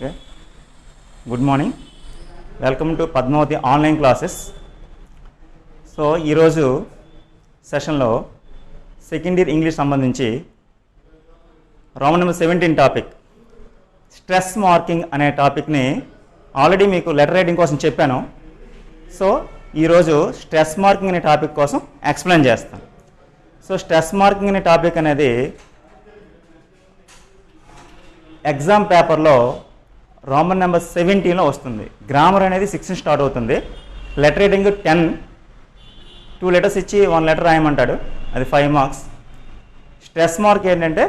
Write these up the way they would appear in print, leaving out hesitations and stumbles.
Okay. Good morning. Welcome to Padmavati online classes. So ee roju session lo second year English sambandhinchi Roman number 17 topic stress marking ane topic ni already meeku letter writing kosam cheppanu. So ee roju stress marking ane topic kosam explain chestanu. So stress marking ane topic anedi exam పేపర్లో Roman number 17లో వస్తుంది. Grammar అనేది 16 start అవుతుంది. Letter writing 10, 2 letters ఇచ్చి 1 letter రాయమంటాడు, అది 5 marks. Stress mark ఏంటంటే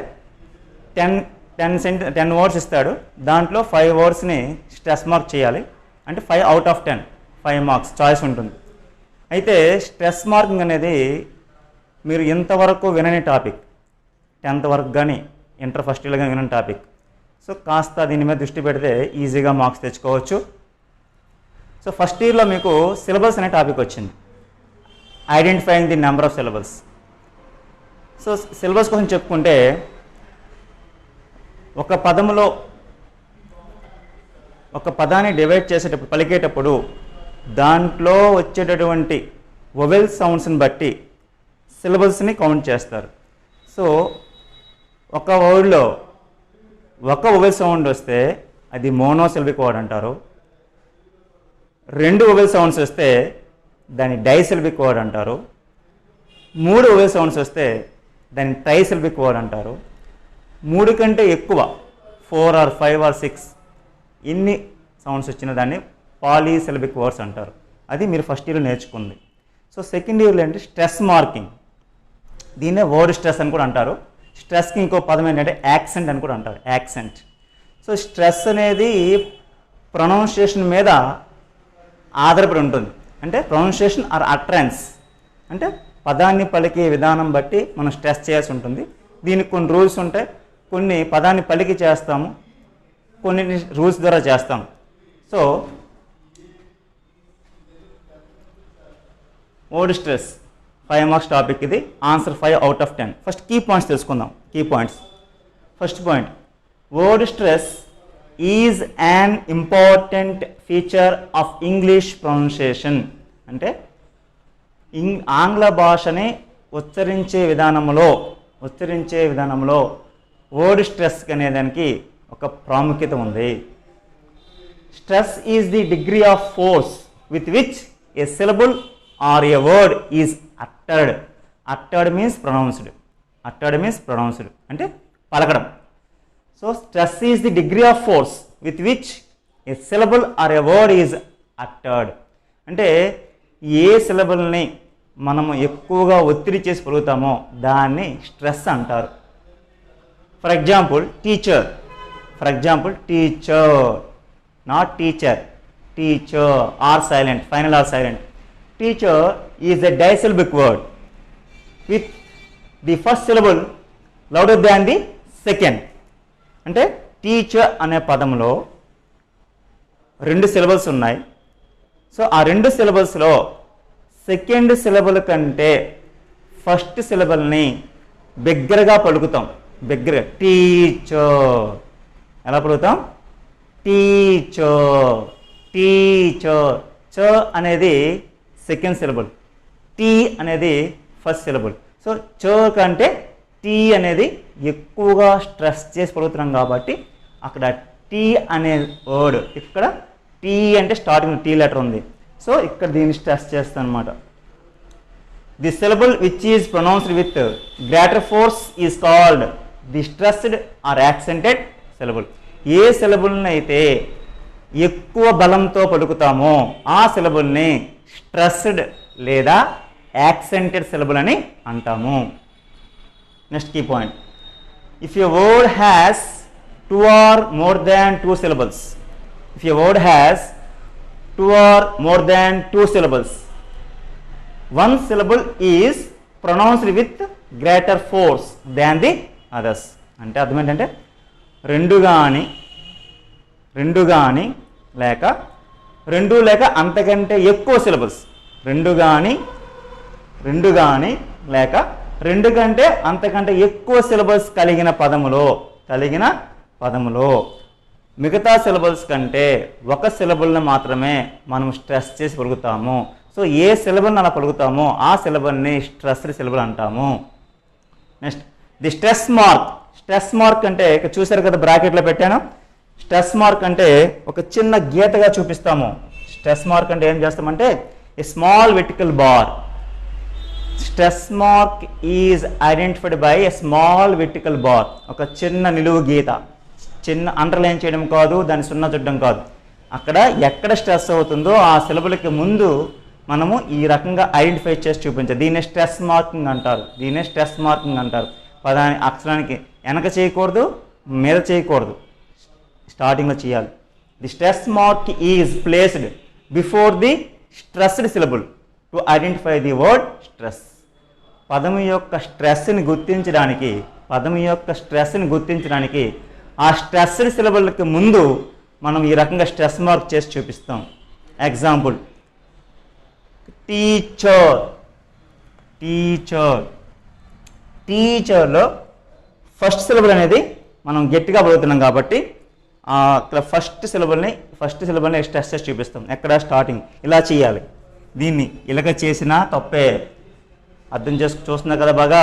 10 words ఇస్తాడు, దాంట్లో 5 వర్డ్స్ని stress mark చేయాలి, అంటే 5 అవుట్ ఆఫ్ 10, 5 మార్క్స్ చాయిస్ ఉంటుంది. అయితే స్ట్రెస్ మార్కింగ్ అనేది మీరు ఇంతవరకు వినని టాపిక్, 10th వరకు కానీ ఇంటర్ ఫస్ట్ ఇయర్లో కానీ వినని టాపిక్. సో కాస్త దీని మీద దృష్టి పెడితే ఈజీగా మార్క్స్ తెచ్చుకోవచ్చు. సో ఫస్ట్ ఇయర్లో మీకు సిలబస్ అనే టాపిక్ వచ్చింది, identifying the number of syllabus. So syllabus కోసం చెప్పుకుంటే ఒక పదములో ఒక పదాన్ని డివైడ్ చేసేటప్పుడు పలికేటప్పుడు దాంట్లో వచ్చేటటువంటి వొవెల్ సౌండ్స్ని బట్టి సిలబస్ని కౌంట్ చేస్తారు. సో ఒక వర్డ్లో ఒక వొవెల్ సౌండ్ వస్తే అది మోనోసిలబిక్ వర్డ్ అంటారు. 2 వొవెల్ సౌండ్స్ వస్తే దాన్ని డైసిలబిక్ వర్డ్ అంటారు. 3 వొవెల్ సౌండ్స్ వస్తే దాన్ని ట్రైసిలబిక్ వర్డ్ అంటారు. 3 కంటే ఎక్కువ 4 or 5 or 6 ఇన్ని సౌండ్స్ వచ్చిన దాన్ని పాలీసిలబిక్ వర్డ్స్ అంటారు. అది మీరు ఫస్ట్ ఇయర్లో నేర్చుకుంది. సో సెకండ్ ఇయర్లో ఏంటంటే స్ట్రెస్ మార్కింగ్, దీన్నే వర్డ్ స్ట్రెస్ అని కూడా అంటారు. స్ట్రెస్కి ఇంకో పదం ఏంటంటే యాక్సెంట్ అని కూడా అంటారు, యాక్సెంట్. సో స్ట్రెస్ అనేది ప్రొనౌన్సియేషన్ మీద ఆధారపడి ఉంటుంది, అంటే ప్రొనౌన్సియేషన్ ఆర్ అట్రెన్స్, అంటే పదాన్ని పలికే విధానం బట్టి మనం స్ట్రెస్ చేయాల్సి ఉంటుంది. దీనికి కొన్ని రూల్స్ ఉంటాయి, కొన్ని పదాన్ని పలికి చేస్తాము, కొన్ని రూల్స్ ద్వారా చేస్తాము. So word stress 5 marks topic, ఇది answer 5 out of 10. First key points తెలుసుకుందాం. Key points, first point, word stress is an important feature of English pronunciation. అంటే ఆంగ్ల భాషని ఉచ్చరించే విధానంలో వర్డ్ స్ట్రెస్ అనేదానికి ఒక ప్రాముఖ్యత ఉంది. Stress is the degree of force with which A syllable or a word is uttered. Uttered means pronounced. అంటే పలకడం. So stress is the degree of force with which a syllable or a word is uttered. అంటే ఏ సిలబుల్ని మనము ఎక్కువగా ఒత్తిడి చేసి పలుకుతామో దాన్ని stress అంటారు. For example teacher, not teacher, R silent, final R silent. Teacher is a disyllabic word with the first syllable louder than the second. అంటే teacher అనే పదంలో 2 సిలబల్స్ ఉన్నాయి. సో ఆ 2 సిలబల్స్లో సెకండ్ సిలబల్ కంటే ఫస్ట్ సిలబల్ని బిగ్గరగా పలుకుతాం. బిగ్గరగా టీచర్, ఎలా పలుకుతాం? టీచర్. చ అనేది సెకండ్ సిలబుల్, టీ అనేది ఫస్ట్ సిలబుల్. సో చ కంటే టీ అనేది ఎక్కువగా స్ట్రెస్ చేసి పలుకుతున్నాం కాబట్టి అక్కడ టీ అనే వర్డ్, ఇక్కడ టీ అంటే స్టార్టింగ్ టీ లెటర్ ఉంది, సో ఇక్కడ దీన్ని స్ట్రెస్ చేస్తాను అనమాట. The syllable which is pronounced with greater force is called the stressed or accented syllable. ఏ సిలబుల్ని అయితే ఎక్కువ బలంతో పలుకుతామో ఆ సిలబుల్ని స్ట్రెస్డ్ లేదా యాక్సెంటెడ్ సిలబుల్ అని అంటాము. Next key point, if a word has 2 or more than 2 syllables, one syllable is pronounced with greater force than the others. అంటే అర్థం ఏంటంటే రెండు కానీ లేక 2 లేక అంతకంటే ఎక్కువ సిలబల్స్, 2 కానీ లేక 2 కంటే అంతకంటే ఎక్కువ సిలబల్స్ కలిగిన పదములో మిగతా సిలబల్స్ కంటే ఒక సిలబల్ని మాత్రమే మనం స్ట్రెస్ చేసి పలుకుతాము. సో ఏ సిలబల్ని అలా పలుకుతామో ఆ సిలబల్ని స్ట్రెస్డ్ సిలబల్ అంటాము. Next the stress mark. Stress mark అంటే ఇక్కడ చూసారు కదా, బ్రాకెట్లో పెట్టాను. స్ట్రెస్ మార్క్ అంటే ఒక చిన్న గీతగా చూపిస్తాము. స్ట్రెస్ మార్క్ అంటే ఏం చేస్తామంటే a small vertical bar. Stress mark is identified by a small vertical bar. ఒక చిన్న నిలువు గీత, చిన్న అండర్లైన్ చేయడం కాదు, దాన్ని సున్నా చుట్టడం కాదు. అక్కడ ఎక్కడ స్ట్రెస్ అవుతుందో ఆ సిలబుల్కి ముందు మనము ఈ రకంగా ఐడెంటిఫై చేసి చూపించాలి. దీన్నే స్ట్రెస్ మార్కింగ్ అంటారు. దీన్నే స్ట్రెస్ మార్కింగ్ అంటారు. పదాన్ని అక్షరానికి వెనక చేయకూడదు, మీద చేయకూడదు, స్టార్టింగ్లో చేయాలి. The stress mark is placed before the stressed syllable to identify the word stress. పదము యొక్క స్ట్రెస్ని గుర్తించడానికి ఆ స్ట్రెస్డ్ సిలబుల్కి ముందు మనం ఈ రకంగా స్ట్రెస్ మార్క్ చేసి చూపిస్తాం. Example teacher. టీచర్లో ఫస్ట్ సిలబుల్ అనేది మనం గట్టిగా పలుకుతున్నాం కాబట్టి ఇక్కడ ఫస్ట్ సిలబుల్ని స్ట్రెస్ చేసి చూపిస్తాం. ఎక్కడ స్టార్టింగ్ ఇలా చేయాలి. దీన్ని ఇలాగ చేసినా తప్పే. అర్థం చూస్తున్నా కదా బాగా,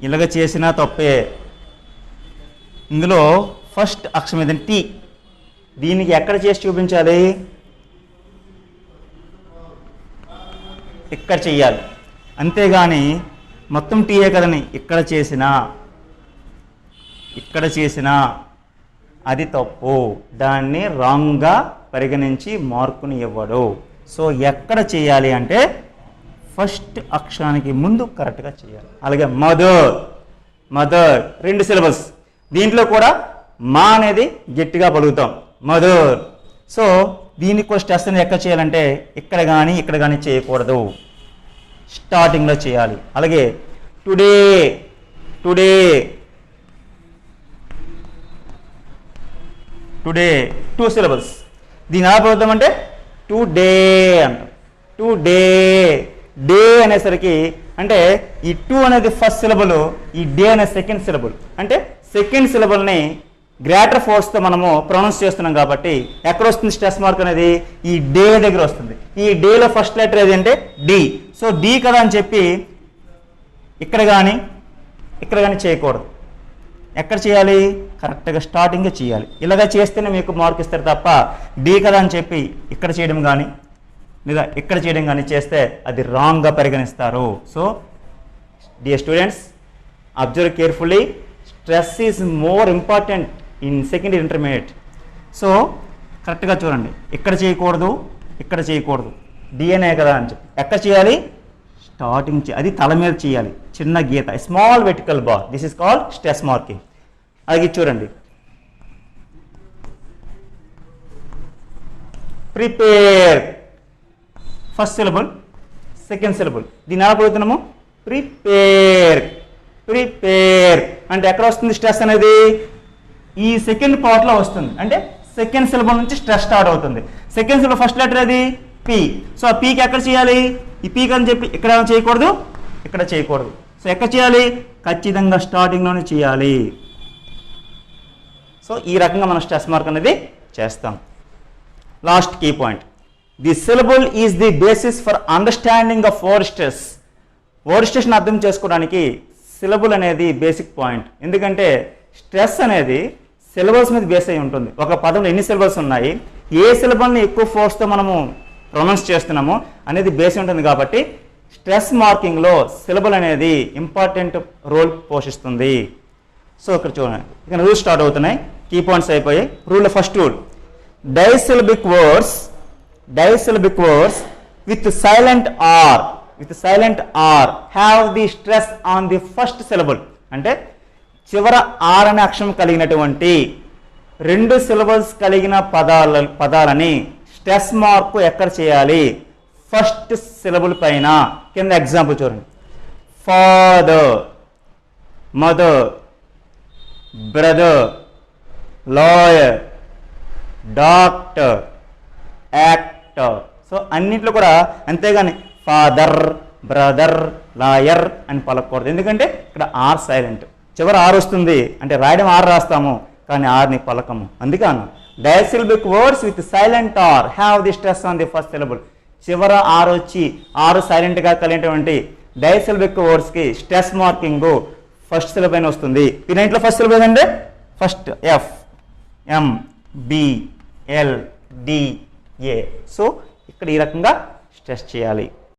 ఇలాగ చేసినా తప్పే. ఇందులో ఫస్ట్ అక్షరం ఏదంటే టీ. దీనికి ఎక్కడ చేసి చూపించాలి? ఇక్కడ చెయ్యాలి. అంతేగాని మొత్తం టీయే కదని ఇక్కడ చేసినా అది తప్పు. దాన్ని రాంగ్గా పరిగణించి మార్కుని ఇవ్వడు. సో ఎక్కడ చేయాలి అంటే ఫస్ట్ అక్షరానికి ముందు కరెక్ట్గా చేయాలి. అలాగే మదర్ 2 సిలబల్స్. దీంట్లో కూడా మా అనేది గట్టిగా పలుకుతాం, మదర్. సో దీనికి కూడా స్ట్రెస్ అనేది ఎక్కడ చేయాలంటే ఇక్కడ కానీ చేయకూడదు, స్టార్టింగ్లో చేయాలి. అలాగే టుడే 2 సిలబల్స్. దీని ఎలా పలుకుతామంటే టుడే అంటాం. డే అనేసరికి అంటే ఈ 2 అనేది ఫస్ట్ సిలబుల్, ఈ డే అనే సెకండ్ సిలబుల్. అంటే సెకండ్ సిలబుల్ని గ్రేటర్ ఫోర్స్తో మనము ప్రొనౌన్స్ చేస్తున్నాం కాబట్టి ఎక్కడ వస్తుంది స్ట్రెస్ మార్క్ అనేది? ఈ డే దగ్గర వస్తుంది. ఈ డేలో ఫస్ట్ లెటర్ ఏది అంటే డి. సో డి కదా అని చెప్పి ఇక్కడ కానీ చేయకూడదు. ఎక్కడ చేయాలి? కరెక్ట్గా స్టార్టింగే చేయాలి. ఇలాగ చేస్తేనే మీకు మార్క్ ఇస్తారు తప్ప డి కదా అని చెప్పి ఇక్కడ చేయడం కానీ లేదా ఇక్కడ చేయడం కానీ చేస్తే అది రాంగ్గా పరిగణిస్తారు. So dear students, observe carefully. Stress is more important in secondary intermediate. So కరెక్ట్గా చూడండి. ఇక్కడ చేయకూడదు, డిఎన్ఏ కదా అని చెప్పి ఎక్కడ చేయాలి? స్టార్టింగ్ అది తల మీద చేయాలి. చిన్న గీత, small vertical bar. This is called stress marking. అది చూడండి. Prepare first syllable, second syllable. దీన్ని ఎలా పలుకుతున్నాము? ప్రిపేర్ అంటే ఎక్కడ వస్తుంది స్ట్రెస్ అనేది? ఈ సెకండ్ పార్ట్లో వస్తుంది. అంటే సెకండ్ సిలబుల్ నుంచి స్ట్రెస్ స్టార్ట్ అవుతుంది. సెకండ్ సిలబుల్ ఫస్ట్ లెటర్ అది పి. సో ఆ పీకి ఎక్కడ చేయాలి? ఈ పీకి అని చెప్పి ఇక్కడ చేయకూడదు, ఇక్కడ చేయకూడదు. సో ఎక్కడ చేయాలి? ఖచ్చితంగా స్టార్టింగ్లోనే చేయాలి. సో ఈ రకంగా మనం స్ట్రెస్ మార్క్ అనేది చేస్తాం. Last key point. The syllable is the basis for understanding of word stress. Word స్ట్రెస్ని అర్థం చేసుకోవడానికి సిలబుల్ అనేది బేసిక్ పాయింట్. ఎందుకంటే స్ట్రెస్ అనేది సిలబల్స్ మీద బేస్ అయి ఉంటుంది. ఒక పదంలో ఎన్ని సిలబల్స్ ఉన్నాయి, ఏ సిలబల్ని ఎక్కువ ఫోర్స్తో మనము ప్రొనౌన్స్ చేస్తున్నామో అనేది బేస్ ఉంటుంది. కాబట్టి స్ట్రెస్ మార్కింగ్లో సిలబుల్ అనేది ఇంపార్టెంట్ రోల్ పోషిస్తుంది. సో ఇక్కడ చూడండి, ఇక్కడ రూల్స్ స్టార్ట్ అవుతున్నాయి. కీ పాయింట్స్ అయిపోయాయి. Rule first rule, disyllabic words with silent R have the stress on the first syllable. అంటే చివర ఆర్ అనే అక్షరం కలిగినటువంటి 2 సిలబల్స్ కలిగిన పదాలని స్ట్రెస్ మార్క్ ఎక్కడ చేయాలి? ఫస్ట్ సిలబుల్ పైన. కింద ఎగ్జాంపుల్ చూడండి. Father, mother, brother, lawyer, doctor, actor. So అన్నింటిలో కూడా అంతేగాని ఫాదర్, బ్రదర్, లాయర్ అని పలకూడదు. ఎందుకంటే ఇక్కడ ఆర్ సైలెంట్. చివరి ఆర్ వస్తుంది అంటే రాయడం ఆర్ రాస్తాము, కానీ ఆర్ని పలకము. అందుకే అన్న disyllabic words with silent R have the stress on the first syllable. చివర ఆర్ వచ్చి ఆరు సైలెంట్గా కలిగినటువంటి డయాసిలబిక్ వర్డ్స్కి స్ట్రెస్ మార్కింగ్ ఫస్ట్ సిలబ్ అని వస్తుంది. దీంట్లో ఫస్ట్ సిలబ్ ఏదంటే first F M B L D A. So ఇక్కడ ఈ రకంగా స్ట్రెస్ చేయాలి.